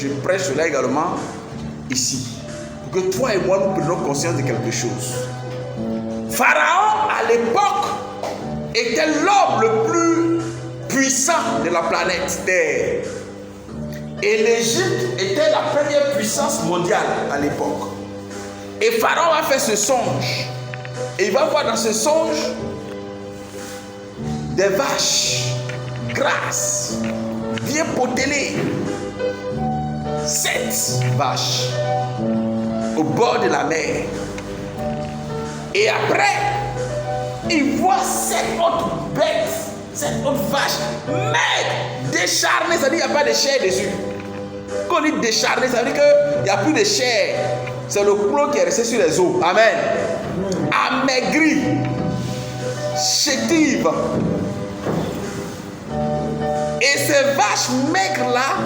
je prêche cela également ici. Pour que toi et moi, nous prenions conscience de quelque chose. Pharaon, à l'époque, était l'homme le plus puissant de la planète Terre. Et l'Égypte était la première puissance mondiale à l'époque. Et Pharaon va faire ce songe. Et il va voir dans ce songe des vaches grasses, bien potelées. 7 vaches au bord de la mer. Et après, il voit 7 autres bêtes, 7 autres vaches maigres, décharnées, ça veut dire qu'il n'y a pas de chair dessus. Quand on dit décharné, ça veut dire qu'il n'y a plus de chair. C'est le plomb qui est resté sur les os. Amen. Amaigri, chétive. Et ces vaches maigres-là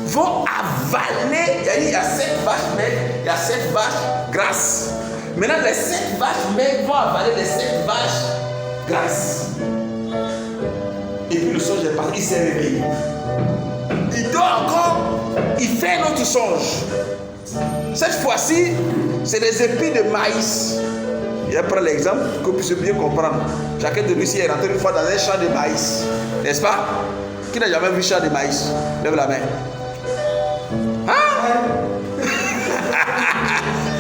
vont avaler. Il y a 7 vaches maigres, il y a 7 vaches grasses. Maintenant, les 7 vaches maigres vont avaler les 7 vaches grasses. Et puis le songe est parti, il s'est réveillé. Il dort encore, il fait un autre songe. Cette fois-ci, c'est des épis de maïs. Je prends l'exemple pour que vous puissiez bien comprendre. Chacun de nous ici est rentré une fois dans un champ de maïs. N'est-ce pas? Qui n'a jamais vu un champ de maïs? Lève la main. Hein?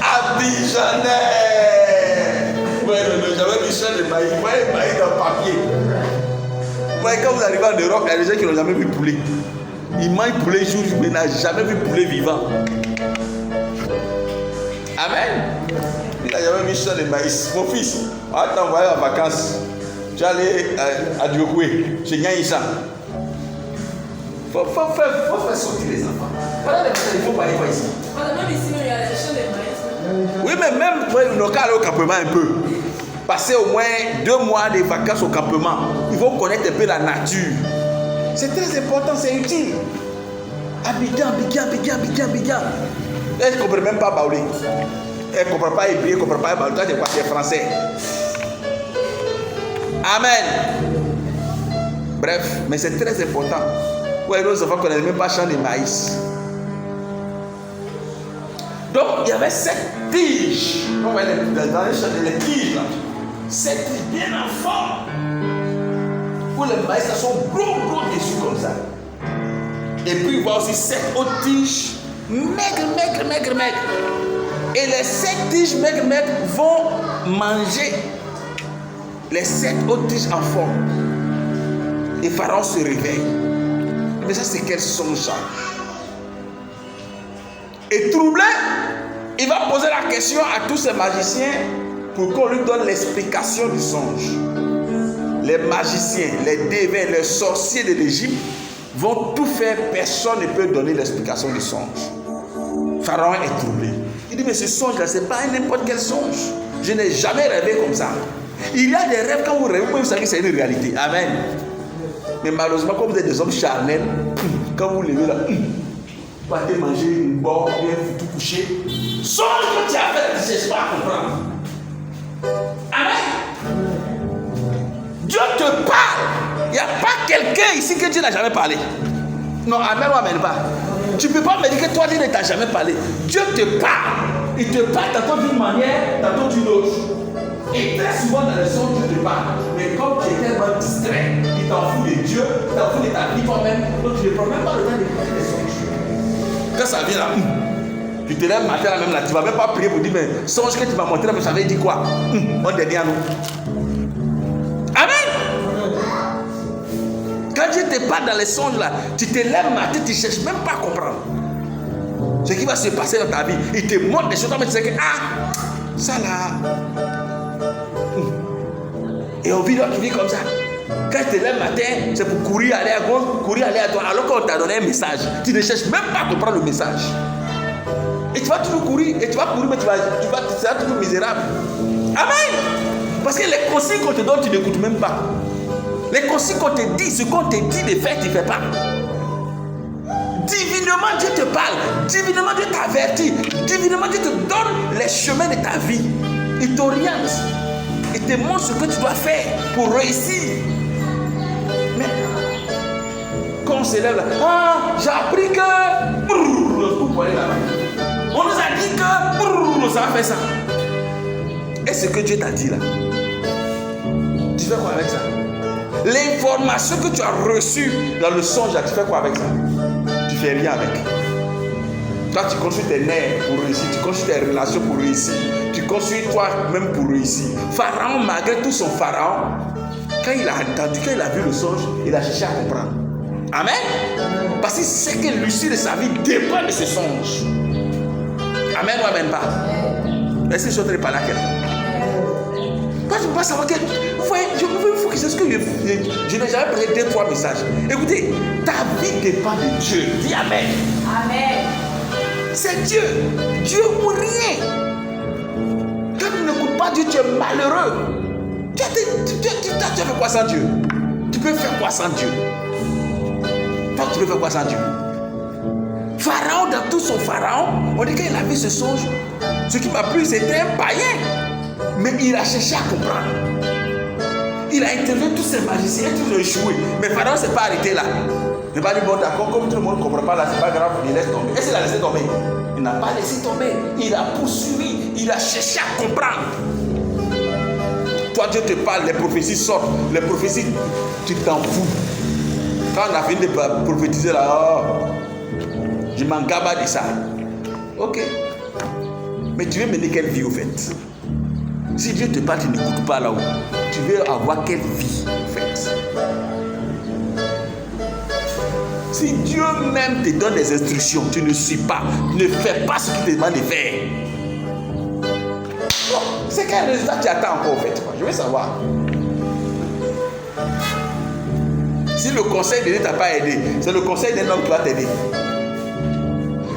Abidjanais! Ouais, non, jamais vu un champ de maïs. Vous voyez le maïs dans le papier. Vous voyez, quand vous arrivez en Europe, il y a des gens qui n'ont jamais vu poulet. Ils mangent poulet jour, mais n'ont jamais vu poulet vivant. Amen. Il n'a jamais vu champ de maïs. Mon fils, on va t'envoyer en vacances. Tu vas aller à Diokoué, chez Nyaïsa. Il faut faire sortir les enfants. Pendant les vacances, il faut pas aller ici. Même ici, il y a des champs de maïs. Oui, mais même nous avons aller au campement un peu. Passer au moins 2 mois de vacances au campement. Il faut connaître un peu la nature. C'est très important, c'est utile. Abidjan. Elle ne comprend même pas Baoulé. Elle ne comprend pas hébreu, elle ne comprend pas Baoulé. Toi, tu es quoi? Tu es français. Amen. Bref, mais c'est très important. Ouais, nos enfants ne connaissent même pas champ de maïs. Donc, il y avait 7 tiges. On voit dans les champs de les tiges là. 7 tiges bien en forme. Où les maïs sont gros dessus comme ça. Et puis il voit aussi 7 autres tiges maigres. Et les 7 tiges maigres vont manger les 7 autres tiges en forme. Et Pharaon se réveille. Mais ça, c'est quel songe? Et troublé, il va poser la question à tous ces magiciens pour qu'on lui donne l'explication du songe. Les magiciens, les devins, les sorciers de l'Égypte vont tout faire, personne ne peut donner l'explication du songe. Pharaon est troublé. Il dit, mais ce songe-là, ce n'est pas n'importe quel songe. Je n'ai jamais rêvé comme ça. Il y a des rêves, quand vous rêvez, vous savez que c'est une réalité. Amen. Mais malheureusement, comme vous êtes des hommes charnels, quand vous levez là, vous partez manger une boire, bien tout coucher. Songe que tu as fait, je ne sais pas à comprendre. Amen. Dieu te parle. Il n'y a pas quelqu'un ici que Dieu n'a jamais parlé. Non, amen ou amen pas. Tu ne peux pas me dire que toi, Dieu ne t'a jamais parlé. Dieu te parle. Il te parle tantôt d'une manière, tantôt d'une autre. Et très souvent dans les songes, Dieu te parle. Mais comme tu es tellement distrait, il t'en fout de Dieu, il t'en fout de ta vie toi-même. Donc tu ne prends même pas le temps d'écouter les songes. Quand ça vient là, tu te lèves matin là même là, tu ne vas même pas prier pour dire, mais songe que tu m'as montré là, mais ça veut dire quoi? On dernier à nous. Amen. Quand Dieu te parle dans les songes là, tu te lèves matin, tu ne cherches même pas à comprendre ce qui va se passer dans ta vie. Il te montre des choses, mais tu sais que, ça là. Et on vit comme ça. Quand tu te lèves matin, c'est pour courir, aller à gauche, courir, aller à droite, alors qu'on t'a donné un message. Tu ne cherches même pas à comprendre le message. Et tu vas toujours courir, et tu vas courir, mais tu seras toujours misérable. Amen. Parce que les consignes qu'on te donne, tu n'écoutes même pas. Les consignes qu'on te dit, ce qu'on te dit de faire, tu ne fais pas. Divinement, Dieu te parle. Divinement, Dieu t'avertit. Divinement, Dieu te donne les chemins de ta vie. Il t'oriente. Il te montre ce que tu dois faire pour réussir. Mais quand on se lève là, j'ai appris que ça va faire ça. Et ce que Dieu t'a dit là, tu fais quoi avec ça? L'information que tu as reçue dans le songe, tu fais quoi avec ça? Tu fais rien avec. Toi, tu construis tes nerfs pour réussir, tu construis tes relations pour réussir, tu construis toi-même pour réussir. Pharaon, malgré tout son pharaon, quand il a entendu, quand il a vu le songe, il a cherché à comprendre. Amen. Parce qu'il sait que l'issue de sa vie dépend de ce songe. Amen ou amen pas? Est-ce que je ne parle à quelqu'un? Toi, tu ne peux pas savoir que. Vous voyez, il faut que c'est ce que je n'ai jamais parlé 2-3 messages. Écoutez, ta vie dépend de Dieu. Dis amen. Amen. C'est Dieu. Dieu ou rien. Quand tu n'écoutes pas Dieu, tu es malheureux. Tu fais quoi sans Dieu? Tu peux faire quoi sans Dieu? Toi, tu peux faire quoi sans Dieu? Pharaon, dans tout son pharaon, on dit qu'il a vu ce songe. Ce qui m'a plu, c'était un païen. Mais il a cherché à comprendre. Il a interviewé tous ses magiciens, tous ont échoué. Mais Pharaon ne s'est pas arrêté là. Il n'a pas dit, bon d'accord, comme tout le monde ne comprend pas là, c'est pas grave, il laisse tomber. Est-ce qu'il a laissé tomber? Il n'a pas laissé tomber. Il a poursuivi, il a cherché à comprendre. Toi, Dieu te parle, les prophéties sortent. Les prophéties, tu t'en fous. Quand on a fini de prophétiser là, oh, je m'en gaba de ça. Ok. Mais tu veux mener quelle vie au fait? Si Dieu te parle, tu n'écoutes pas là-haut. Tu veux avoir quelle vie au fait? Si Dieu même te donne des instructions, tu ne suis pas, ne fais pas ce qu'il te demande de faire. Bon, c'est quel résultat tu attends encore au fait? Je veux savoir. Si le conseil de Dieu ne t'a pas aidé, c'est le conseil d'un homme qui va t'aider.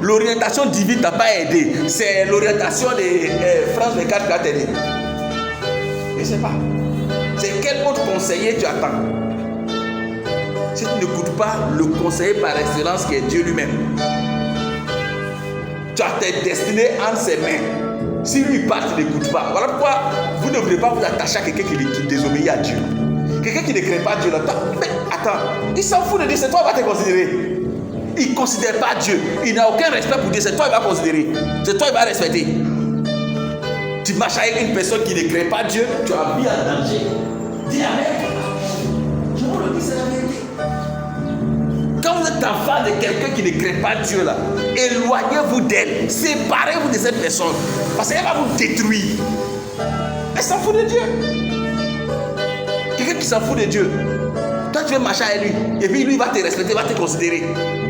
L'orientation divine ne t'a pas aidé, c'est l'orientation de France 24 qui va t'aider. Je ne sais pas. C'est quel autre conseiller tu attends? Si tu n'écoutes pas le conseiller par excellence qui est Dieu lui-même, tu as tes destinées entre ses mains. Si lui part, tu n'écoutes pas. Voilà pourquoi vous ne devez pas vous attacher à quelqu'un qui désobéit à Dieu. Quelqu'un qui ne crée pas Dieu. Mais attends, il s'en fout de Dieu, c'est toi qui vas te considérer. Il ne considère pas Dieu. Il n'a aucun respect pour Dieu, c'est toi qui vas considérer. C'est toi qui vas respecter. Tu marches avec une personne qui ne crée pas Dieu, tu as mis en danger. Dis amen. Je vous le dis, c'est la vérité. Quand vous êtes enfant de quelqu'un qui ne crée pas Dieu là, éloignez-vous d'elle, séparez-vous de cette personne, parce qu'elle va vous détruire. Elle s'en fout de Dieu. Quelqu'un qui s'en fout de Dieu, toi tu veux marcher avec lui, et puis lui il va te respecter, il va te considérer.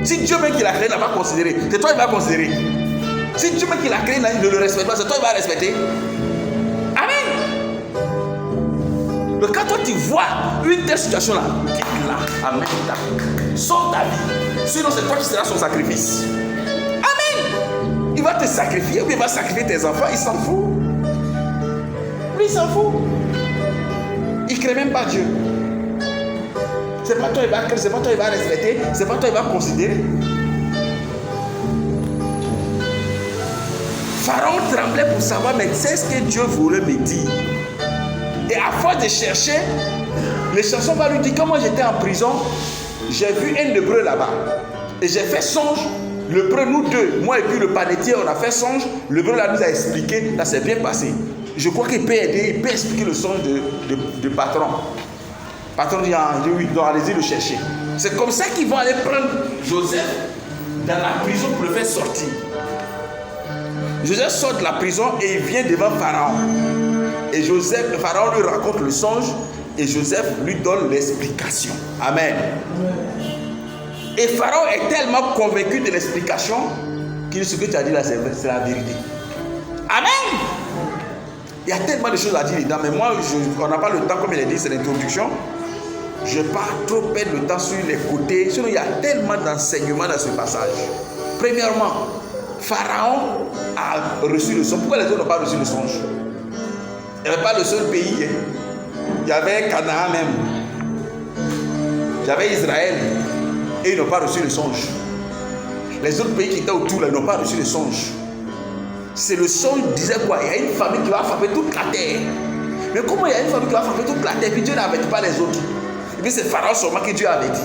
Si Dieu même qui l'a créé n'a pas considéré, c'est toi qui vas considérer. Si Dieu même qui l'a créé ne le respecte pas, c'est toi qui vas respecter. Amen. Donc quand toi tu vois une telle situation là, amen, sauve ta vie. Sinon c'est toi qui seras son sacrifice. Amen. Il va te sacrifier, ou il va sacrifier tes enfants, il s'en fout. Lui il s'en fout. Il ne crée même pas Dieu. C'est pas toi qui va créer, c'est pas toi qui va respecter, c'est pas toi qui va considérer. Pharaon tremblait pour savoir, mais c'est ce que Dieu voulait me dire. Et à force de chercher, le chanson va lui dire, quand moi j'étais en prison, j'ai vu un hébreu là-bas. Et j'ai fait songe, l'hébreu, nous deux, moi et puis le panetier, on a fait songe, l'hébreu là nous a expliqué, ça s'est bien passé. Je crois qu'il peut aider, il peut expliquer le songe de patron. Patron dit, oui, donc allez-y le chercher. C'est comme ça qu'ils vont aller prendre Joseph dans la prison pour le faire sortir. Joseph sort de la prison et il vient devant Pharaon. Et Pharaon lui raconte le songe et Joseph lui donne l'explication. Amen. Et Pharaon est tellement convaincu de l'explication qu'il dit ce que tu as dit là, c'est la vérité. Amen. Il y a tellement de choses à dire dedans, mais moi, on n'a pas le temps, comme il a dit, c'est l'introduction. Je ne vais pas trop perdre le temps sur les côtés. Sinon, il y a tellement d'enseignements dans ce passage. Premièrement, Pharaon a reçu le songe. Pourquoi les autres n'ont pas reçu le songe? Il n'y avait pas le seul pays. Il y avait Canaan même. Il y avait Israël. Et ils n'ont pas reçu le songe. Les autres pays qui étaient autour, ils n'ont pas reçu le songe. C'est le songe disait quoi? Il y a une famille qui va frapper toute la terre. Mais comment il y a une famille qui va frapper toute la terre? Puis Dieu n'avertit pas les autres. Et puis c'est Pharaon seulement que Dieu avait dit.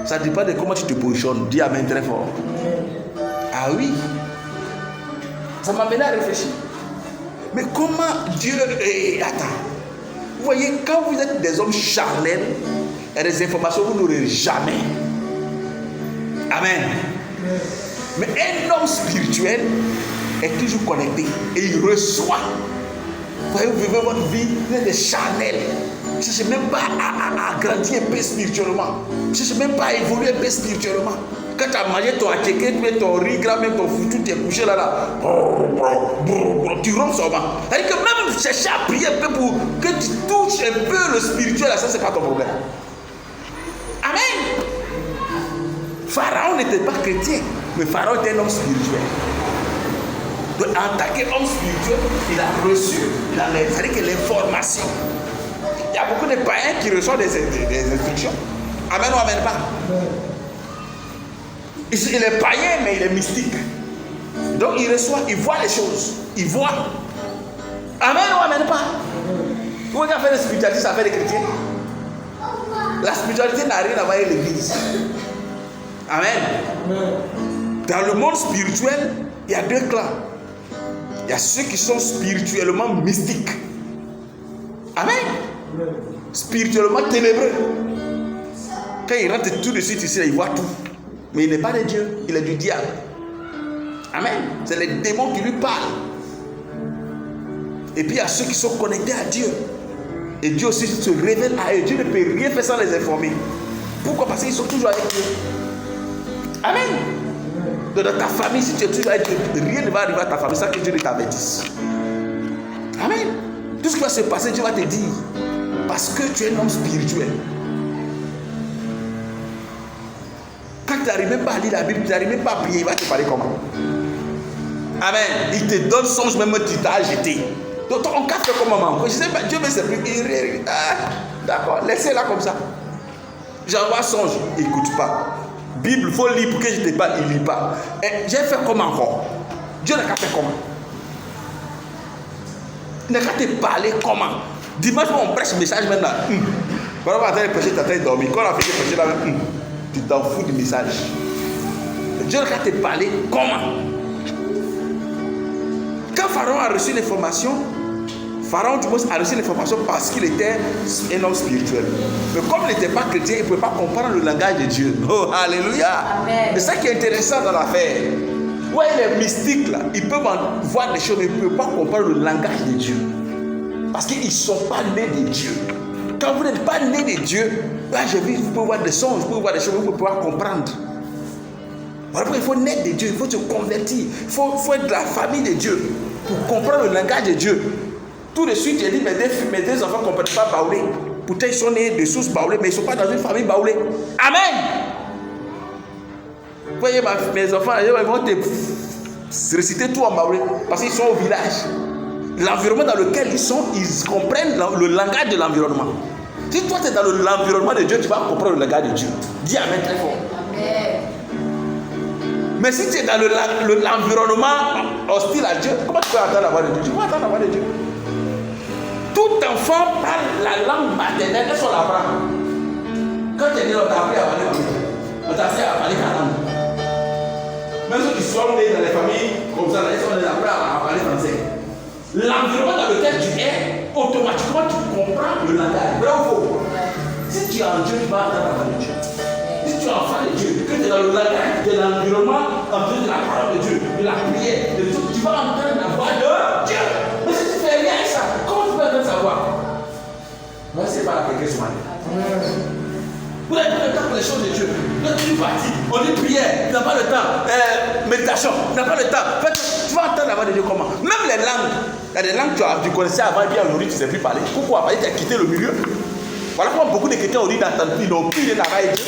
Ça dépend de comment tu te positionnes. Dis amen très fort. Ah oui. Ça m'a amené à réfléchir. Mais comment Dieu est... Attends. Vous voyez, quand vous êtes des hommes charnels, il y a des informations que vous n'aurez jamais. Amen. Mais un homme spirituel est toujours connecté et il reçoit. Vous voyez, vous vivez votre vie, vous êtes des charnels. Vous ne cherchez même pas à grandir un peu spirituellement. Vous ne cherchez même pas à évoluer un peu spirituellement. Quand tu as mangé ton akéké, tu mets ton riz gras, même ton foutu, tu es couché là. Tu ronfles seulement. C'est-à-dire que même chercher à prier un peu pour que tu touches un peu le spirituel, ça, c'est pas ton problème. Amen. Pharaon n'était pas chrétien, mais Pharaon était un homme spirituel. Donc, en tant qu'homme spirituel, il a reçu, c'est-à-dire que l'information. Il y a beaucoup de païens qui reçoivent des instructions. Amen ou amen pas. Il est païen, mais il est mystique. Donc il reçoit, il voit les choses. Il voit. Amen ou amen pas. Vous voyez qu'à faire la spiritualité, ça fait les chrétiens. La spiritualité n'a rien à voir avec l'église. Amen. Dans le monde spirituel, il y a deux clans. Il y a ceux qui sont spirituellement mystiques. Amen. Spirituellement ténébreux. Quand il rentre tout de suite ici, il voit tout. Mais il n'est pas de Dieu, il est du diable. Amen. C'est les démons qui lui parlent. Et puis il y a ceux qui sont connectés à Dieu. Et Dieu aussi se révèle à eux. Dieu ne peut rien faire sans les informer. Pourquoi? Parce qu'ils sont toujours avec Dieu. Amen. Donc dans ta famille, si tu es toujours avec Dieu, rien ne va arriver à ta famille sans que Dieu ne t'avertisse. Amen. Tout ce qui va se passer, Dieu va te dire. Parce que tu es un homme spirituel. Quand tu n'arrives même pas à lire la Bible, tu n'arrives même pas à prier, il va te parler comment? Amen. Il te donne songe, même tu t'as agité. Donc on capte comment maman. Je sais pas, Dieu me sait plus. D'accord, laissez-la comme ça. J'envoie songe, il n'écoute pas. Bible, il faut lire pour que je te parle, il ne lit pas. Et j'ai fait comment encore? Dieu n'a qu'à faire comment? Il n'a qu'à te parler comment? Dimanche, on prêche le message maintenant. Quand on va attendre de prêcher, tu es en train de dormir. Quand on a fini de prêcher, là, tu t'en fous du message. Dieu n'a qu'à te parler comment? Quand Pharaon a reçu l'information, Pharaon du moins a reçu l'information parce qu'il était un homme spirituel. Mais comme il n'était pas chrétien, il ne pouvait pas comprendre le langage de Dieu. Oh, alléluia! C'est ça qui est intéressant dans l'affaire. Ouais, les mystiques là, ils peuvent voir des choses, mais ils ne peuvent pas comprendre le langage de Dieu. Parce qu'ils ne sont pas nés de Dieu. Quand vous n'êtes pas né de Dieu, là, vous pouvez voir des songes, vous pouvez voir des choses, vous pouvez pouvoir comprendre. Voilà pourquoi il faut naître de Dieu, il faut se convertir, il faut être de la famille de Dieu pour comprendre le langage de Dieu. Tout de suite, j'ai dit, mes deux enfants ne comprennent pas baoulé. Pourtant, ils sont nés de sources baoulées, mais ils ne sont pas dans une famille baoulée. Amen. Vous voyez, mes enfants, ils vont te réciter tout en baoulé parce qu'ils sont au village. L'environnement dans lequel ils sont, ils comprennent le langage de l'environnement. Si toi, tu es dans l'environnement de Dieu, tu vas comprendre le langage de Dieu. Dis Amen très fort. Amen. Mais si tu es dans l'environnement hostile à Dieu, comment tu peux entendre la voix de Dieu? Tu peux entendre la voix de Dieu. Tout enfant parle la langue maternelle, est-ce qu'on l'apprend? Quand tu es né, on t'a appris à parler français. On t'a appris à parler ta langue. Même ceux qui sont nés dans les familles comme ça, ils sont appris à parler français. L'environnement dans lequel tu es, automatiquement tu comprends le langage. Vrai ou faux? Si tu es en Dieu, tu vas entendre la voix de Dieu. Si tu es enfant de Dieu, que tu es dans le langage de l'environnement, en Dieu, de la parole de Dieu, de la prière, de tout, tu vas entendre la voix de Dieu. Mais si tu fais rien avec ça, comment tu peux savoir? Moi, c'est pas quelqu'un ce matin. Vous n'avez pas le temps pour les choses de Dieu. Quand tu es parti, on dit prière, tu n'as pas le temps. Méditation, tu n'as pas le temps. Tu vas entendre la voix de Dieu comment? Même les langues. Il y a des langues que tu connaissais avant et puis aujourd'hui tu ne sais plus parler. Pourquoi? Parce que tu as quitté le milieu. Voilà pourquoi beaucoup de chrétiens ont dit d'entendre, ils n'ont plus rien à voir avec Dieu.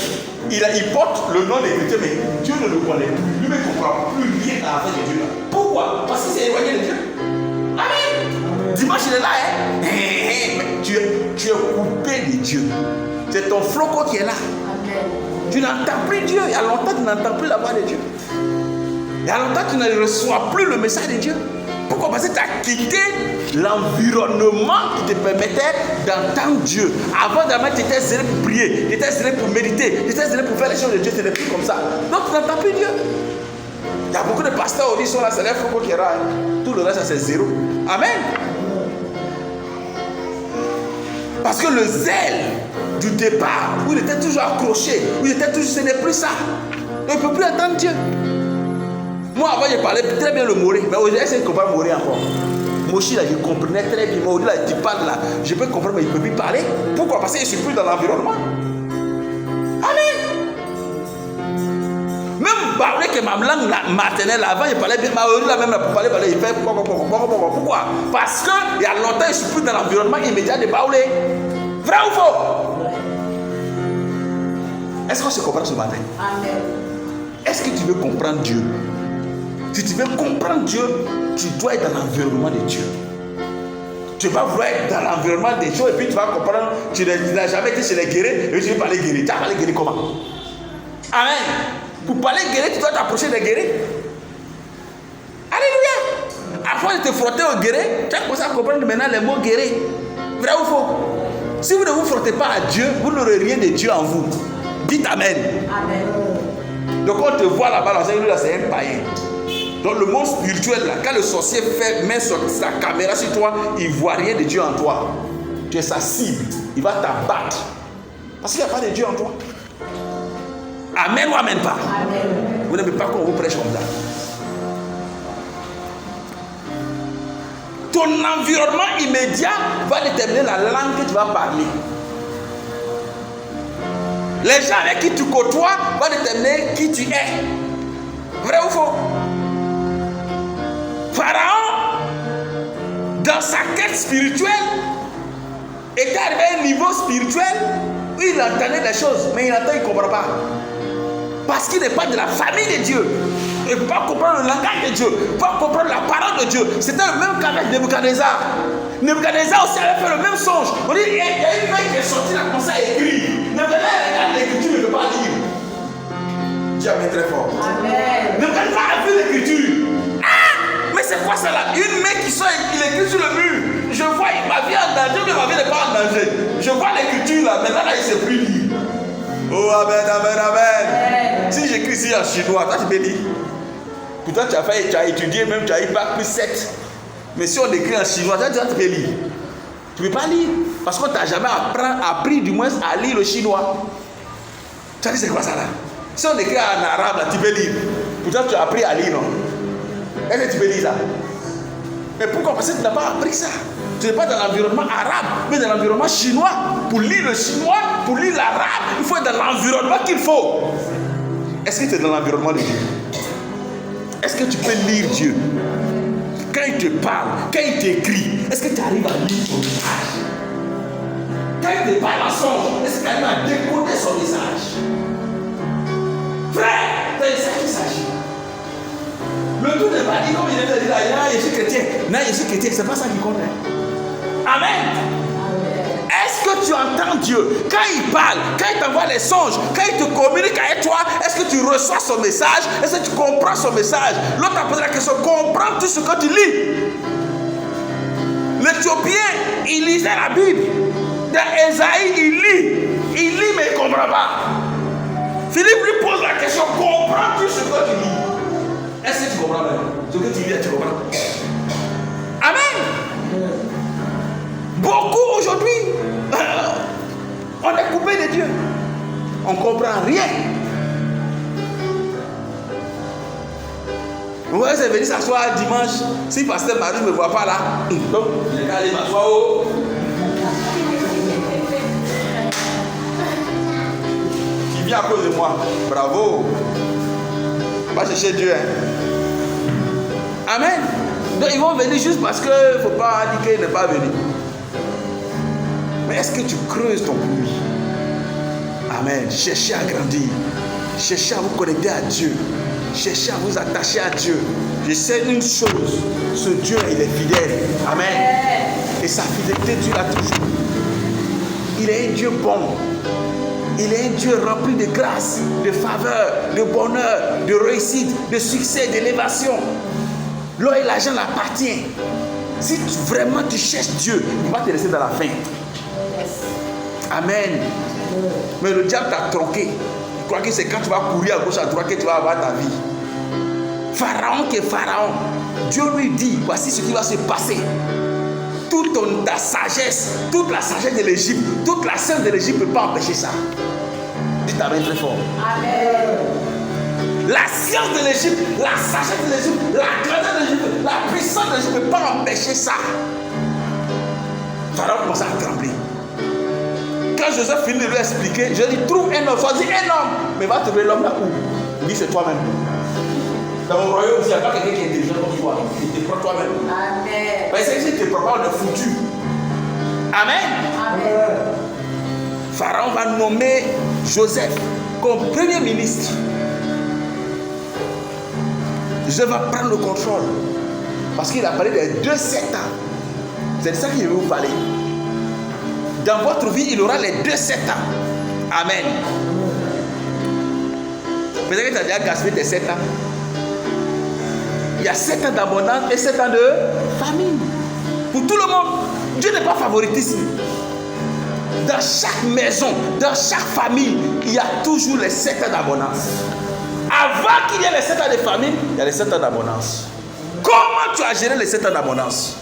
Il porte le nom des chrétiens, mais Dieu ne le connaît plus. Lui-même ne comprend plus rien à la fin de Dieu. Pourquoi? Parce qu'il s'est éloigné de Dieu. Amen. Dimanche, il est là, hein? Mais tu es coupé de Dieu. C'est ton flocon qui est là. Amen. Tu n'entends plus Dieu. Il y a longtemps que tu n'entends plus la voix de Dieu. Il y a longtemps que tu ne reçois plus le message de Dieu. Pourquoi? Parce que tu as quitté l'environnement qui te permettait d'entendre Dieu. Avant d'abord, tu étais zélé pour prier, tu étais zélé pour méditer, tu étais zélé pour faire les choses de Dieu. Tu n'es plus comme ça. Donc tu n'entends plus Dieu. Il y a beaucoup de pasteurs qui sont là, c'est les frères qui râlent. Tout le reste, c'est zéro. Amen. Parce que le zèle du départ, où il était toujours accroché, où il était toujours, ce n'est plus ça. Il ne peut plus entendre Dieu. Moi, avant, je parlais très bien le Moré, mais aujourd'hui, je ne comprends pas le Moré encore. Moshi, là, je comprenais très bien. Mais aujourd'hui, là, tu parles là, je peux comprendre, mais il ne peut plus parler. Pourquoi? Parce que je ne suis plus dans l'environnement. Amen. Même parler que ma langue maternelle, avant, je parlais bien, mais aujourd'hui, là, même là, pour parler, il fait pourquoi? Parce qu'il y a longtemps, je ne suis plus dans l'environnement immédiat de parler. Vrai ou faux? Est-ce qu'on se comprend ce matin? Amen. Est-ce que tu veux comprendre Dieu? Si tu veux comprendre Dieu, tu dois être dans l'environnement de Dieu. Tu vas vouloir être dans l'environnement des choses et puis tu vas comprendre. Tu n'as jamais été chez les guéris et tu veux parler guéri. Tu vas parler guéri comment? Amen. Pour parler guéri, tu dois t'approcher des guéris. Alléluia. À force de te frotter au guéri, tu vas commencer à comprendre maintenant les mots guéri. Vrai ou faux? Si vous ne vous frottez pas à Dieu, vous n'aurez rien de Dieu en vous. Dites Amen. Amen. Donc on te voit là-bas, c'est un païen. Donc le monde spirituel, là, quand le sorcier met sa caméra sur toi, il ne voit rien de Dieu en toi. Tu es sa cible. Il va t'abattre. Parce qu'il n'y a pas de Dieu en toi. Amen ou amen pas? Amen. Vous n'aimez pas qu'on vous prêche comme ça. Ton environnement immédiat va déterminer la langue que tu vas parler. Les gens avec qui tu côtoies vont déterminer qui tu es. Vrai ou faux? Pharaon, dans sa quête spirituelle, était arrivé à un niveau spirituel où il entendait des choses, mais il ne comprend pas. Parce qu'il n'est pas de la famille de Dieu. Il ne peut pas comprendre le langage de Dieu. Il ne peut pas comprendre la parole de Dieu. C'était le même cas avec Nebuchadnezzar. Nebuchadnezzar aussi avait fait le même songe. On dit, il y a une main qui est sortie là comme ça et écrit. Nebuchadnezzar regarde l'écriture, il ne peut pas lire. Dieu est très fort. Amen. Nebuchadnezzar a vu l'écriture. Ah! Mais c'est quoi ça là? Une main qui sort, il écrit sur le mur. Je vois ma vie en danger, mais ma vie n'est pas en danger. Je vois l'écriture là, maintenant là, il ne sait plus lire. Oh, amen, amen, amen. Si j'écris ici en chinois, toi tu peux lire. Pourtant tu as étudié, même tu as eu bac plus 7. Mais si on écrit en chinois, tu peux lire. Tu ne peux pas lire. Parce qu'on ne t'a jamais appris du moins à lire le chinois. Tu as dit c'est quoi ça là? Si on écrit en arabe, là, tu peux lire. Pourtant tu as appris à lire, non? Est-ce que tu peux lire ça? Mais pourquoi? Parce que tu n'as pas appris ça. Tu n'es pas dans l'environnement arabe, mais dans l'environnement chinois. Pour lire le chinois, pour lire l'arabe, il faut être dans l'environnement qu'il faut. Est-ce que tu es dans l'environnement de Dieu? Est-ce que tu peux lire Dieu? Quand il te parle, quand il t'écrit, est-ce que tu arrives à lire son message? Quand il te parle en songe, est-ce que tu arrives à décoder son message? Frère, c'est ça qu'il s'agit. Le tout n'est pas dit comme il est dit là, je suis chrétien. Non, je suis chrétien, c'est pas ça qui compte. Amen. Est-ce que tu entends Dieu? Quand il parle, quand il t'envoie les songes, quand il te communique avec toi, est-ce que tu reçois son message? Est-ce que tu comprends son message? L'autre a posé la question, comprends tout ce que tu lis? L'Éthiopien, il lisait la Bible. Dans Ésaïe, il lit mais il ne comprend pas. Philippe lui pose la question, comprends tout ce que tu lis? Est-ce que tu comprends même? Ce que tu lis, tu comprends? Amen. Beaucoup aujourd'hui, on est coupé de Dieu. On ne comprend rien. Ouais, c'est venu s'asseoir dimanche. Si pasteur Marie ne me voit pas là, donc je vais aller m'asseoir. Qui vient à cause de moi. Bravo. Va chercher Dieu. Amen. Donc ils vont venir juste parce qu'il ne faut pas dire qu'il n'est pas venu. Mais est-ce que tu creuses ton puits? Amen. Cherchez à grandir. Cherchez à vous connecter à Dieu. Cherchez à vous attacher à Dieu. Je sais une chose. Ce Dieu, il est fidèle. Amen. Et sa fidélité, Dieu l'a toujours. Il est un Dieu bon. Il est un Dieu rempli de grâce, de faveur, de bonheur, de réussite, de succès, d'élévation. L'or et l'argent l'appartient. Si vraiment tu cherches Dieu, il va te laisser dans la faim. Amen. Mais le diable t'a tronqué. Il croit que c'est quand tu vas courir à gauche à droite que tu vas avoir ta vie. que Pharaon, Dieu lui dit, voici ce qui va se passer. Toute ta sagesse, toute la sagesse de l'Égypte, toute la science de l'Égypte ne peut pas empêcher ça. Dites amen très fort. Amen. La science de l'Égypte, la sagesse de l'Égypte, la grandeur de l'Égypte, la puissance de l'Égypte ne peut pas empêcher ça. Pharaon commence à trembler. Quand Joseph finit de lui expliquer, je lui dis, trouve un homme, choisis un homme. Mais va trouver l'homme là où? Il dit, c'est toi-même. Dans mon royaume, il n'y a pas quelqu'un qui est intelligent comme toi. Il te prend toi-même. Amen. Parce que si tu te prépares, on est foutu. Amen. Amen. Pharaon va nommer Joseph comme premier ministre. Joseph va prendre le contrôle. Parce qu'il a parlé des 2 7 ans. C'est de ça qu'il veut vous parler. Dans votre vie, il aura les 2 7 ans. Amen. Peut-être que tu as déjà gaspillé tes 7 ans. Il y a 7 ans d'abondance et 7 ans de famine. Pour tout le monde. Dieu n'est pas favoritiste. Dans chaque maison, dans chaque famille, il y a toujours les 7 ans d'abondance. Avant qu'il y ait les 7 ans de famine, il y a les 7 ans d'abondance. Comment tu as géré les 7 ans d'abondance?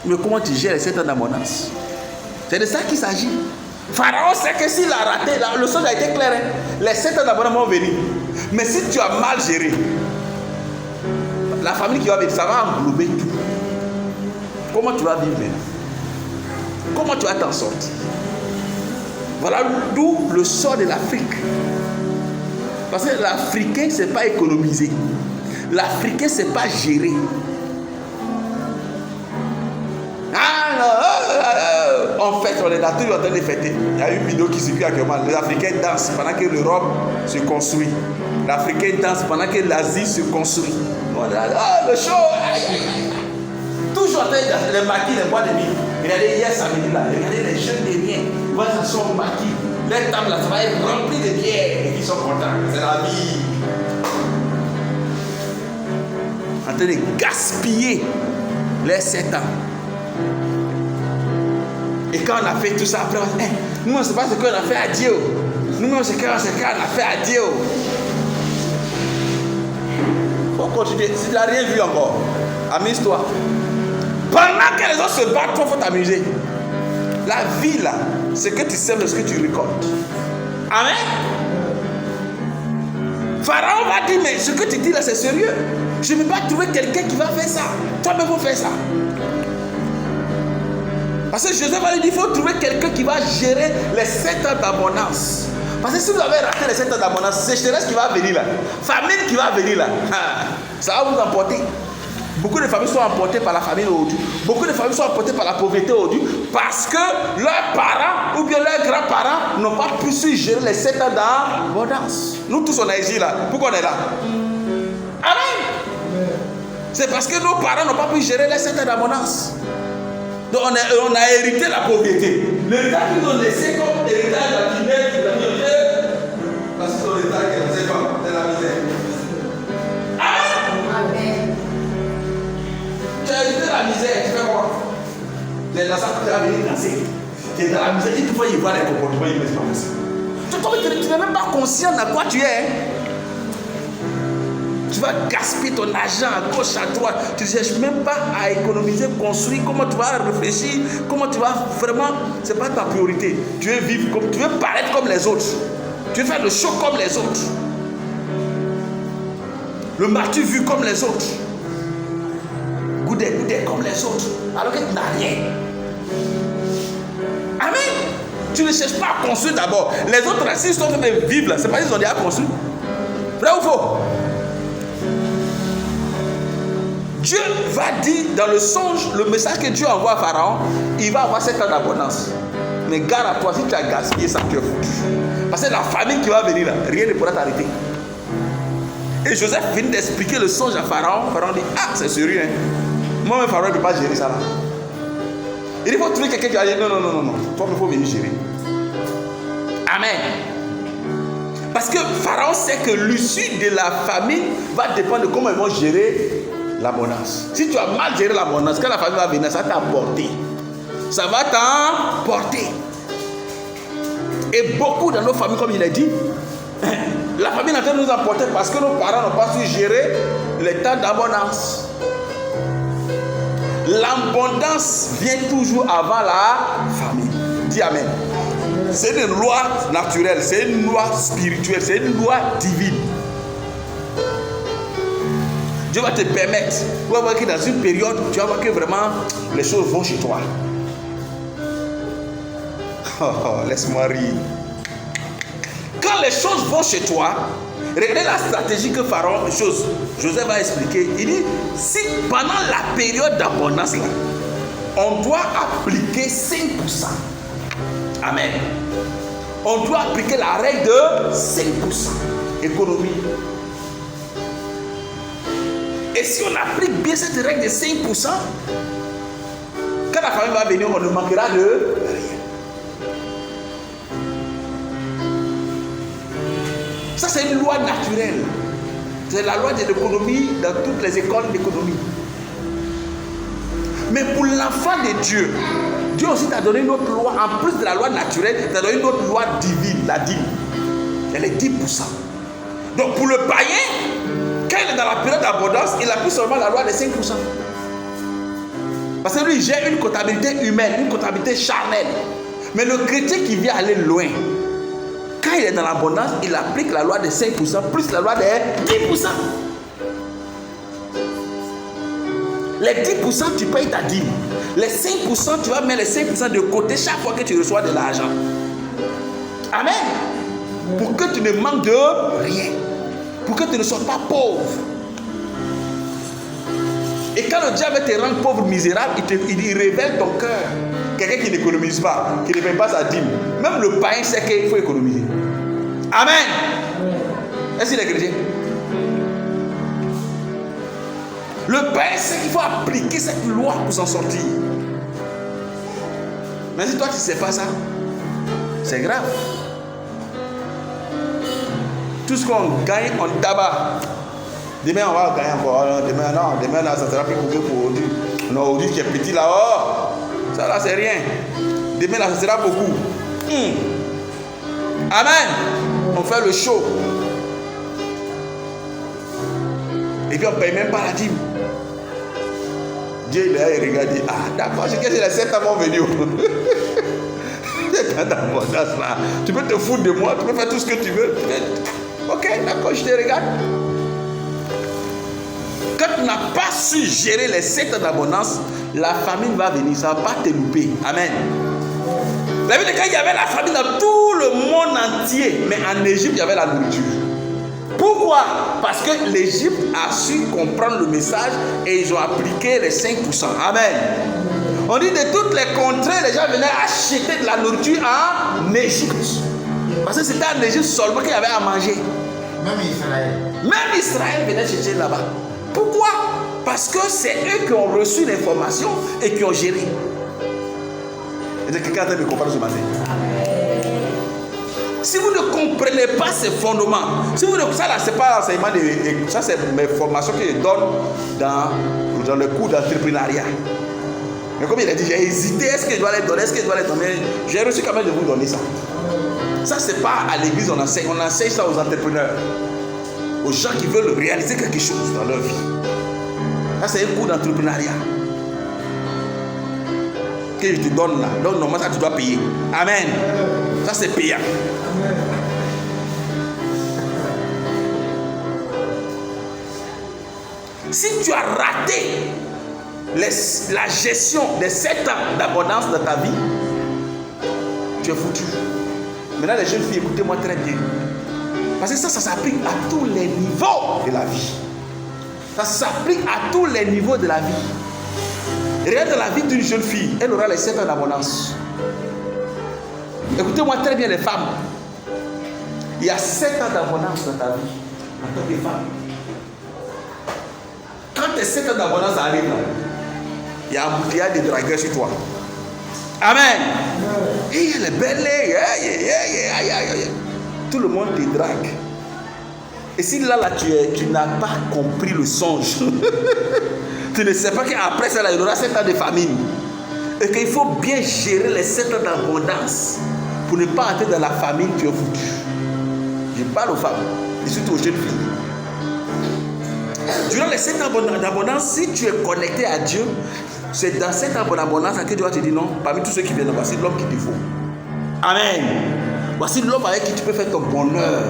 Mais comment tu gères les 7 ans d'abondance? C'est de ça qu'il s'agit. Pharaon sait que s'il a raté, le songe a été clair. Hein? Les 7 ans d'abondance vont venir. Mais si tu as mal géré, la famille qui va venir, ça va englober tout. Comment tu vas vivre maintenant? Comment tu vas t'en sortir? Voilà d'où le sort de l'Afrique. Parce que l'Africain, ce n'est pas économiser. L'Africain, ce n'est pas gérer. En fait, on est là, tous en train de fêter. Il y a une vidéo qui circule actuellement. Les Africains dansent pendant que l'Europe se construit. L'Africain danse pendant que l'Asie se construit. On est là, le show. Toujours en train de les maquiller, les bois de nuit. Regardez hier samedi là, regardez les jeunes derrière. Voilà, ils sont maquillés. Les tables là, ça va être rempli de bière. Et ils sont contents. C'est la vie. En train de gaspiller les 7 ans. Et quand on a fait tout ça, après, on dit, nous, on ne sait pas ce qu'on a fait à Dieu. Nous, on sait ce qu'on a fait à Dieu. Il faut continuer. Si tu n'as rien vu encore, amuse-toi. Pendant que les autres se battent, toi, il faut t'amuser. La vie, là, c'est que tu sèmes de ce que tu récoltes. Amen. Pharaon va dire, mais ce que tu dis là, c'est sérieux. Je ne peux pas trouver quelqu'un qui va faire ça. Toi-même, il faut faire ça. Parce que Joseph va lui dire, il faut trouver quelqu'un qui va gérer les 7 ans d'abondance. Parce que si vous avez raté les 7 ans d'abondance, sécheresse qui va venir là, famine qui va venir là, ça va vous emporter. Beaucoup de familles sont emportées par la famine aujourd'hui. Beaucoup de familles sont emportées par la pauvreté aujourd'hui parce que leurs parents ou bien leurs grands-parents n'ont pas pu su gérer les 7 ans d'abondance. Nous tous on est ici là. Pourquoi on est là? Amen. C'est parce que nos parents n'ont pas pu gérer les 7 ans d'abondance. Donc on a hérité la pauvreté. L'État qui nous a laissé comme héritage de la Guinée, de la misère. Parce que c'est l'État qui nous a pas de la misère. Amen. Tu as hérité la misère, tu fais quoi? Les danseurs qui ont venir danser. Tu es dans la misère, il faut y voir les comportements, il ne pas possible. Tu n'es même pas conscient de quoi tu es. Tu vas gaspiller ton argent à gauche, à droite. Tu ne cherches même pas à économiser, construire. Comment tu vas réfléchir? Comment tu vas vraiment... Ce n'est pas ta priorité. Tu veux vivre comme... Tu veux paraître comme les autres. Tu veux faire le show comme les autres. Le martyr vu comme les autres. Goudé comme les autres. Alors que tu n'as rien. Amen. Tu ne cherches pas à construire d'abord. Les autres, s'ils sont en train de vivre, c'est pas qu'ils ont déjà construit. Vrai ou faux? Dieu va dire dans le songe, le message que Dieu envoie à Pharaon, il va avoir 7 ans d'abondance. Mais garde à toi, si tu as gaspillé ça, tu es foutu. Parce que la famine qui va venir là, rien ne pourra t'arrêter. Et Joseph vient d'expliquer le songe à Pharaon. Pharaon dit, ah, c'est sérieux, hein. Moi-même, Pharaon ne peut pas gérer ça là. Il faut trouver quelqu'un qui va dire, non. Toi, il faut venir gérer. Amen. Parce que Pharaon sait que l'issue de la famine va dépendre de comment ils vont gérer l'abondance. Si tu as mal géré l'abondance, quand la famille va venir, ça va t'emporter. Ça va t'emporter. Et beaucoup dans nos familles, comme il a dit, la famille est en train de nous emporter parce que nos parents n'ont pas su gérer les temps d'abondance. L'abondance vient toujours avant la famine. Dis amen. C'est une loi naturelle, c'est une loi spirituelle, c'est une loi divine. Dieu va te permettre. Tu vas voir que dans une période, tu vas voir que vraiment les choses vont chez toi. Oh, laisse-moi rire. Quand les choses vont chez toi, regardez la stratégie que Pharaon, Joseph va expliquer. Il dit, si pendant la période d'abondance là, on doit appliquer 5%. Amen. On doit appliquer la règle de 5%. Économie. Et si on applique bien cette règle de 5%, quand la famille va venir, on ne manquera de rien. Ça, c'est une loi naturelle. C'est la loi de l'économie dans toutes les écoles d'économie. Mais pour l'enfant de Dieu, Dieu aussi t'a donné une autre loi. En plus de la loi naturelle, il t'a donné une autre loi divine, la dîme. Elle est 10%. Donc pour le païen, quand il est dans la période d'abondance, il applique seulement la loi des 5%. Parce que lui, il gère une comptabilité humaine, une comptabilité charnelle. Mais le chrétien qui vient aller loin, quand il est dans l'abondance, il applique la loi des 5% plus la loi des 10%. Les 10%, tu payes ta dîme. Les 5%, tu vas mettre les 5% de côté chaque fois que tu reçois de l'argent. Amen. Pour que tu ne manques de rien. Pour que tu ne sois pas pauvre. Et quand le diable te rend pauvre, misérable, il révèle ton cœur. Quelqu'un qui n'économise pas, qui ne paye pas sa dîme. Même le païen sait qu'il faut économiser. Amen. Est-ce qu'il est chrétien? Le païen sait qu'il faut appliquer cette loi pour s'en sortir. Mais si toi tu ne sais pas ça, c'est grave. Tout ce qu'on gagne en tabac, demain on va gagner encore. Demain là, ça sera plus beaucoup pour aujourd'hui. Non, aujourd'hui qui est petit là-haut, ça là c'est rien. Demain là, ça sera beaucoup. Amen. On fait le show. Et puis on ne paye même pas la dîme. Dieu il a regardé. Ah d'accord, c'est que c'est les 7 ans vont venir. C'est dans mon là. Tu peux te foutre de moi, tu peux faire tout ce que tu veux. Ok, d'accord, je te regarde. Quand tu n'as pas su gérer les 7 ans d'abondance, la famine va venir, ça ne va pas te louper. Amen. La Bible dit qu'il y avait la famine dans tout le monde entier, mais en Égypte, il y avait la nourriture. Pourquoi? Parce que l'Égypte a su comprendre le message et ils ont appliqué les 5%. Amen. On dit de toutes les contrées, les gens venaient acheter de la nourriture en Égypte. Parce que c'était en Égypte seulement qu'il y avait à manger. Même Israël venait chercher là-bas. Pourquoi? Parce que c'est eux qui ont reçu l'information et qui ont géré. Est-ce que quelqu'un a me comprendre ce matin? Si vous ne comprenez pas ces fondements, si vous ne, ça là, c'est pas l'enseignement de, ça c'est mes formations que je donne dans le cours d'entrepreneuriat. Mais comme il a dit, j'ai hésité, est-ce que je dois les donner, est-ce que je dois les donner? J'ai reçu quand même de vous donner ça. Ça c'est pas à l'église on enseigne ça aux entrepreneurs, aux gens qui veulent réaliser quelque chose dans leur vie. Ça c'est un cours d'entrepreneuriat que je te donne là. Donc normalement ça tu dois payer. Amen. Ça c'est payant. Si tu as raté la gestion des 7 ans d'abondance de ta vie, tu es foutu. Maintenant les jeunes filles, écoutez-moi très bien. Parce que ça s'applique à tous les niveaux de la vie. Ça s'applique à tous les niveaux de la vie. Regarde la vie d'une jeune fille, elle aura les 7 ans d'abondance. Écoutez-moi très bien les femmes. Il y a 7 ans d'abondance dans ta vie en tant que femme. Quand tes 7 ans d'abondance arrivent, il y a un bouteillage de dragueurs sur toi. Amen. Et elle est belle. Tout le monde te drague. Et si là tu n'as pas compris le songe, tu ne sais pas qu'après ça, il y aura 7 ans de famine. Et qu'il faut bien gérer les 7 ans d'abondance pour ne pas entrer dans la famine, tu es foutu. Je parle aux femmes et surtout aux jeunes filles. Durant les 7 ans d'abondance, si tu es connecté à Dieu, c'est dans cette abondance que Dieu va te dire non, parmi tous ceux qui viennent, voici l'homme qui te faut. Amen. Voici l'homme avec qui tu peux faire ton bonheur.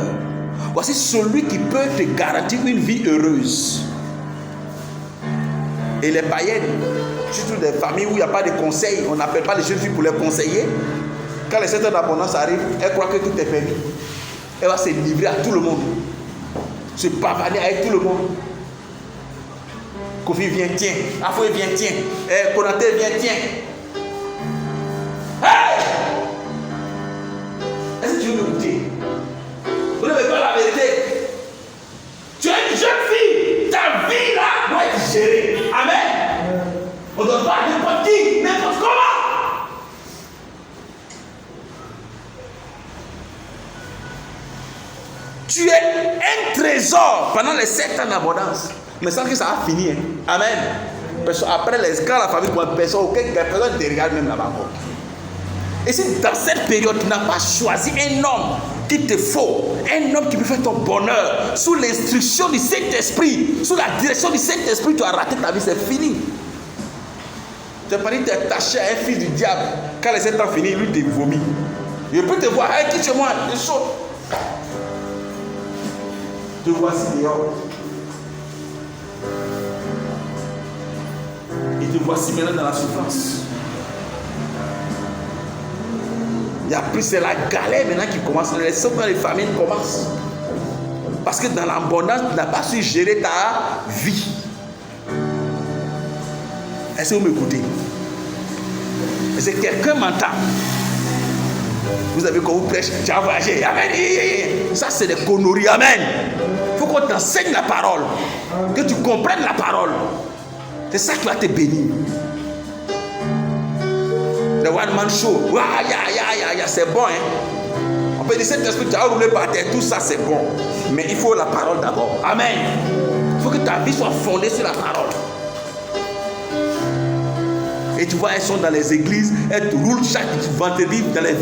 Voici celui qui peut te garantir une vie heureuse. Et les païennes, surtout des familles où il n'y a pas de conseils, on n'appelle pas les jeunes filles pour les conseiller. Quand les 7 ans d'abondance arrivent, elle croit que tout est permis. Elle va se livrer à tout le monde. Se pavaner avec tout le monde. Kofi vient, tiens. Afoué vient, tiens. Konaté vient, tiens. Hey! Est-ce que tu veux m'écouter? Vous n'avez pas la vérité. Tu es une jeune fille. Ta vie là doit être gérée. Amen. On ne donne pas n'importe qui, n'importe comment. Tu es un trésor pendant les 7 ans d'abondance. Mais sans que ça a fini. Hein. Amen. Après, quand la famille, personne ne te regarde même là-bas. Et si dans cette période, tu n'as pas choisi un homme qu'il te faut, un homme qui peut faire ton bonheur, sous l'instruction du Saint-Esprit, sous la direction du Saint-Esprit, tu as raté ta vie, c'est fini. Tu n'as pas dit t'attacher à un fils du diable. Quand les 7 ans finis, lui te vomit. Je peux te voir, hey, quitte-moi, je saute. Te voici dehors. Et te voici maintenant dans la souffrance. Il y a plus, c'est la galère maintenant qui commence. Les famines commencent. Parce que dans l'abondance, tu n'as pas su gérer ta vie. Est-ce que vous m'écoutez? Est-ce que quelqu'un m'entend? Vous avez quand vous prêchez, tu as voyagé. Amen. Ça, c'est des conneries. Amen. Il faut qu'on t'enseigne la parole. Que tu comprennes la parole. C'est ça qui va te bénir. Le one-man show. C'est bon. Hein? On peut dire cet esprit, tu as roulé par terre. Tout ça, c'est bon. Mais il faut la parole d'abord. Amen. Il faut que ta vie soit fondée sur la parole. Et tu vois, elles sont dans les églises. Elles roulent chaque vendredi dans les